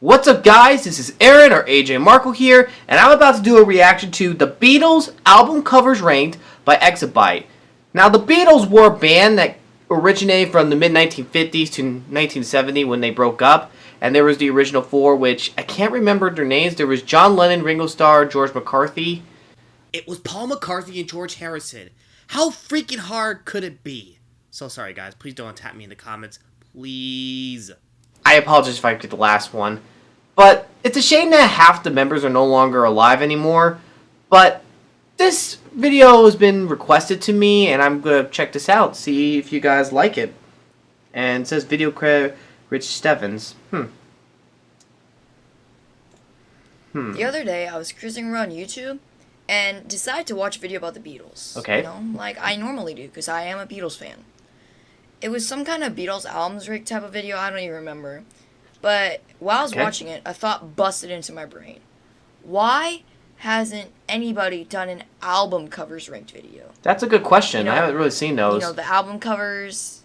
What's up, guys? This is Aaron, or AJmarkle here, and I'm about to do a reaction to the Beatles album covers ranked by Xybyte. Now, the Beatles were a band that originated from the mid-1950s to 1970 when they broke up, and there was the original four, which I can't remember their names. There was John Lennon, Ringo Starr, George McCarthy. It was Paul McCartney and George Harrison. How freaking hard could it be? So sorry, guys. Please don't attack me in the comments. Please. I apologize if I get the last one. But it's a shame that half the members are no longer alive anymore. But this video has been requested to me, and I'm going to check this out, see if you guys like it. And it says video credit Rich Stevens. The other day, I was cruising around YouTube and decided to watch a video about the Beatles. Okay. You know, like I normally do, because I am a Beatles fan. It was some kind of Beatles albums rig type of video, I don't even remember. But while I was watching it, a thought busted into my brain. Why hasn't anybody done an album covers ranked video? That's a good question. I haven't really seen those. You know, the album covers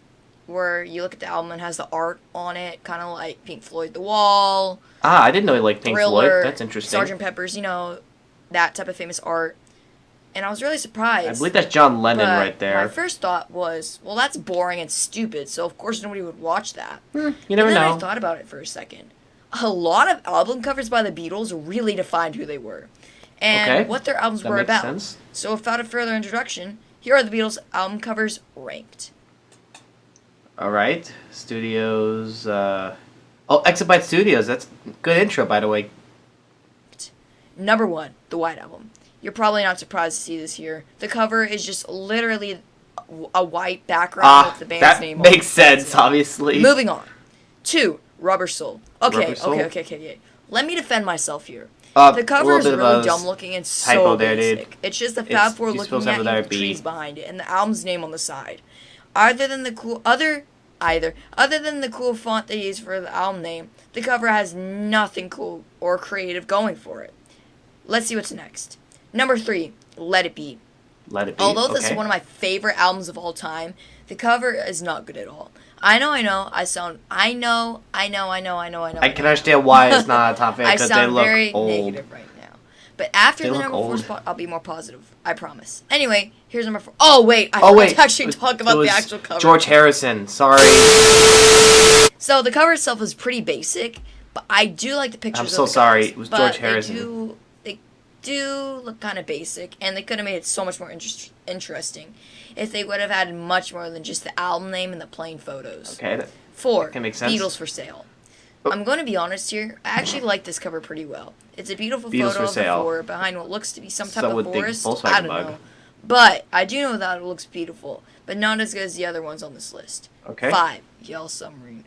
where you look at the album and has the art on it, kind of like Pink Floyd The Wall. Ah, I didn't know you liked Pink Thriller, Floyd. That's interesting. Sgt. Pepper's, you know, that type of famous art. And I was really surprised. I believe that's John Lennon right there. My first thought was, well, that's boring and stupid, so of course nobody would watch that. You never and then know. I thought about it for a second. A lot of album covers by the Beatles really defined who they were and what their albums were about. Sense. So without a further introduction, here are the Beatles album covers ranked. Alright. Studios. Oh, Xybyte Studios. That's a good intro, by the way. Number 1, the White Album. You're probably not surprised to see this here. The cover is just literally a white background with the band's name on it. That makes sense, obviously. Moving on. 2, Rubber Soul. Okay. Rubber Let me defend myself here. The cover is really dumb looking and so basic. It's just the Fab Four looking at you with trees behind it and the album's name on the side. Other than the cool font they use for the album name, the cover has nothing cool or creative going for it. Let's see what's next. Number 3, Let It Be. Let It Be. Although this is one of my favorite albums of all time, the cover is not good at all. I know. I can understand why it's not a top fan, because they look very old. negative right now. But after the number 4 spot, I'll be more positive. I promise. Anyway, here's number 4. Oh, wait. I forgot to actually talk about the actual cover. George Harrison. Sorry. So the cover itself is pretty basic, but I do like the pictures. I'm so sorry. It was George Harrison. They do look kind of basic, and they could have made it so much more interesting if they would have had much more than just the album name and the plain photos. Okay. 4, that can make sense. Beatles for Sale. I'm going to be honest here. I actually like this cover pretty well. It's a beautiful photo of the four behind what looks to be some type of forest. I don't know. But I do know that it looks beautiful, but not as good as the other ones on this list. Okay. 5, Yellow Submarine.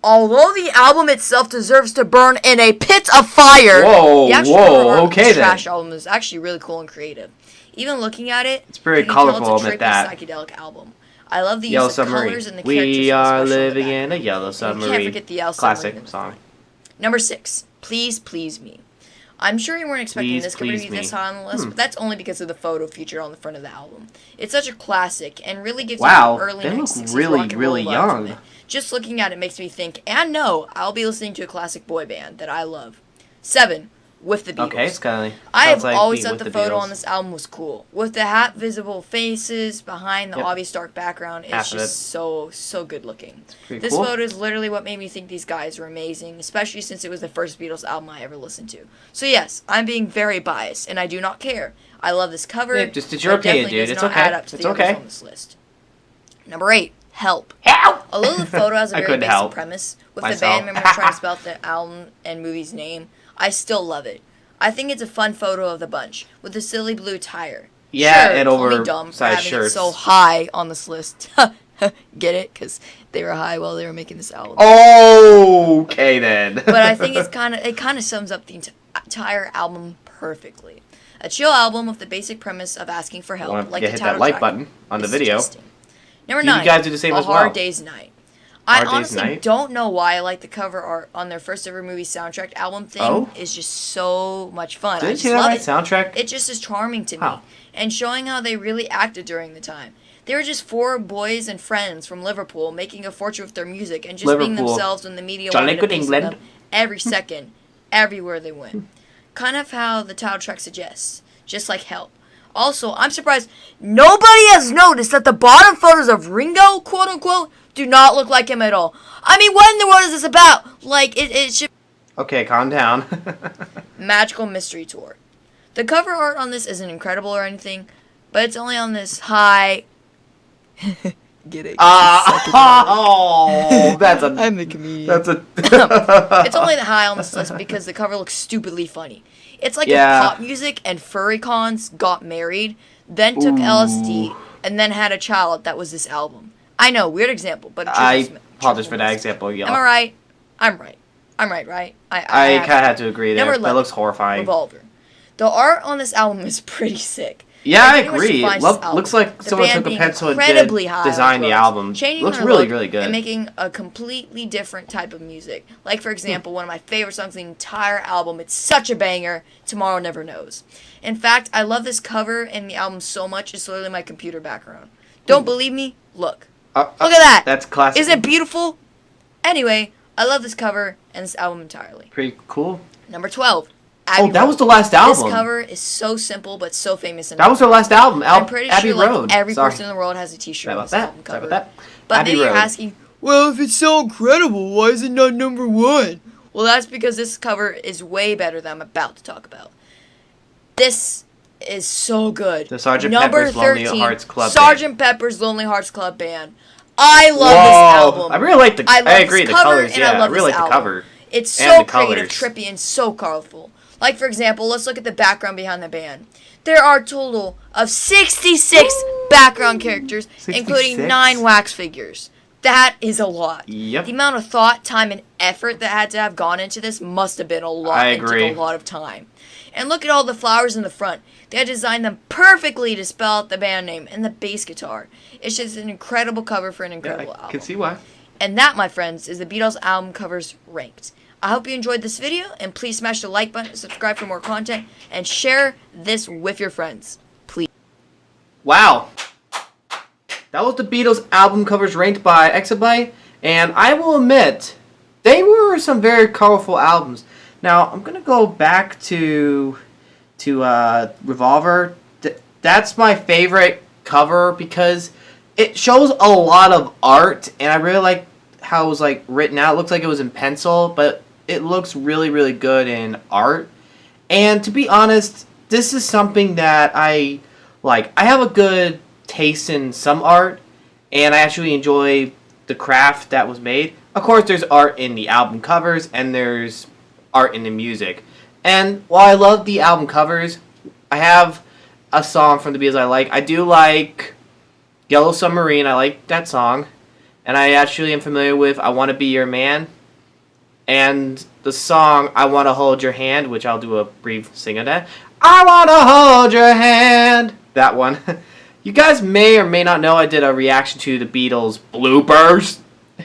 Although the album itself deserves to burn in a pit of fire, the actual trash album is actually really cool and creative. Even looking at it, it's very colorful. I'll admit that. Psychedelic album. I love the use of colors and the characters. We are living in a yellow submarine. You can't forget the Yellow Classic Submarine. song. Number 6, Please Please Me. I'm sure you weren't expecting this cover to be this high on the list, but that's only because of the photo featured on the front of the album. It's such a classic and really gives you an early 1960s rock and roll vibe from it. Just looking at it makes me think, and know, I'll be listening to a classic boy band that I love. 7, With the Beatles. Okay, it's kind of. I have always thought the photo on this album was cool. With the half visible faces behind the obvious dark background, it's just so good looking. This photo is literally what made me think these guys were amazing, especially since it was the first Beatles album I ever listened to. So yes, I'm being very biased, and I do not care. I love this cover. Yeah, just it's your opinion, dude. It's okay. Add up to the others on this list. Number 8, Help. Although the photo has a very basic premise, with the band members trying to spell out the album and movie's name, I still love it. I think it's a fun photo of the bunch, with the silly blue tire. Yeah, and dumb for having it so high on this list. Get it? Because they were high while they were making this album. Okay, then. But I think it kind of sums up the entire album perfectly. A chill album with the basic premise of asking for help, like the title track. Hit that like button on the video. Number 9, you guys do the same as well. A Hard Day's Night. I honestly don't know why I like the cover art on their first ever movie soundtrack album thing. Is just so much fun. I just love it. Soundtrack? It just is charming to me. And showing how they really acted during the time. They were just 4 boys and friends from Liverpool making a fortune with their music and just being themselves when the media wanted to piece them every second, everywhere they went. Kind of how the title track suggests, just like Help. Also, I'm surprised nobody has noticed that the bottom photos of Ringo, quote unquote, do not look like him at all. I mean, what in the world is this about? Like, it should... Okay, calm down. Magical Mystery Tour. The cover art on this isn't incredible or anything, but it's only on this high... Get it? Oh, that's a... I'm a comedian. That's a... It's only the high on this list because the cover looks stupidly funny. It's like if pop music and furry cons got married, then took LSD, and then had a child that was this album. I know, weird example, but... I apologize for that example, y'all. Am I right? I'm right. I'm right? I kind of have to agree there. That looks horrifying. Revolver. The art on this album is pretty sick. Yeah, I agree. Looks like someone took a pencil and designed the album. Looks really, really good. And making a completely different type of music. Like, for example, one of my favorite songs in the entire album. It's such a banger. Tomorrow Never Knows. In fact, I love this cover and the album so much. It's literally my computer background. Don't believe me? Look. Look at that. That's classic. Isn't it beautiful? Anyway, I love this cover and this album entirely. Pretty cool. Number 12. Abbey that was the last album. This cover is so simple but so famous. That was their last album. I'm pretty Abbey sure Road. Every person in the world has a T-shirt with this album cover. Sorry about that. But Abbey maybe Road. you're asking, well, if it's so incredible, why is it not number 1? Well, that's because this cover is way better than I'm about to talk about. This is so good. The Sgt. Pepper's Lonely Hearts Club Sgt. Pepper's Lonely Hearts Club Band. I love this album. I really like the. I agree. The colors. Yeah, I really like the cover. It's so creative, trippy, and so colorful. Like, for example, let's look at the background behind the band. There are a total of 66 background characters, 66? Including 9 wax figures. That is a lot. Yep. The amount of thought, time, and effort that had to have gone into this must have been a lot. I agree. It took a lot of time. And look at all the flowers in the front. They had designed them perfectly to spell out the band name and the bass guitar. It's just an incredible cover for an incredible album. I can see why. And that, my friends, is the Beatles album covers ranked. I hope you enjoyed this video, and please smash the like button, subscribe for more content, and share this with your friends. Please. Wow. That was the Beatles album covers ranked by Xybyte, and I will admit, they were some very colorful albums. Now, I'm going to go back to Revolver. That's my favorite cover because it shows a lot of art, and I really like how it was like written out. It looks like it was in pencil, but it looks really, really good in art. And to be honest, this is something that I like. I have a good taste in some art, and I actually enjoy the craft that was made. Of course, there's art in the album covers, and there's art in the music. And while I love the album covers, I have a song from the Beatles I like. I do like Yellow Submarine. I like that song. And I actually am familiar with I Want to Be Your Man. And the song I Want to Hold Your Hand, which I'll do a brief sing of that. I want to hold your hand. That one. You guys may or may not know I did a reaction to the Beatles bloopers,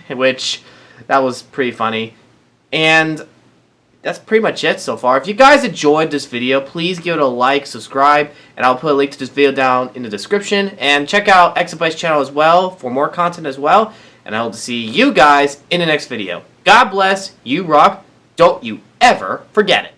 which that was pretty funny. And that's pretty much it so far. If you guys enjoyed this video, please give it a like, subscribe, and I'll put a link to this video down in the description. And check out Xybyte's channel as well for more content as well. And I hope to see you guys in the next video. God bless, you rock, don't you ever forget it.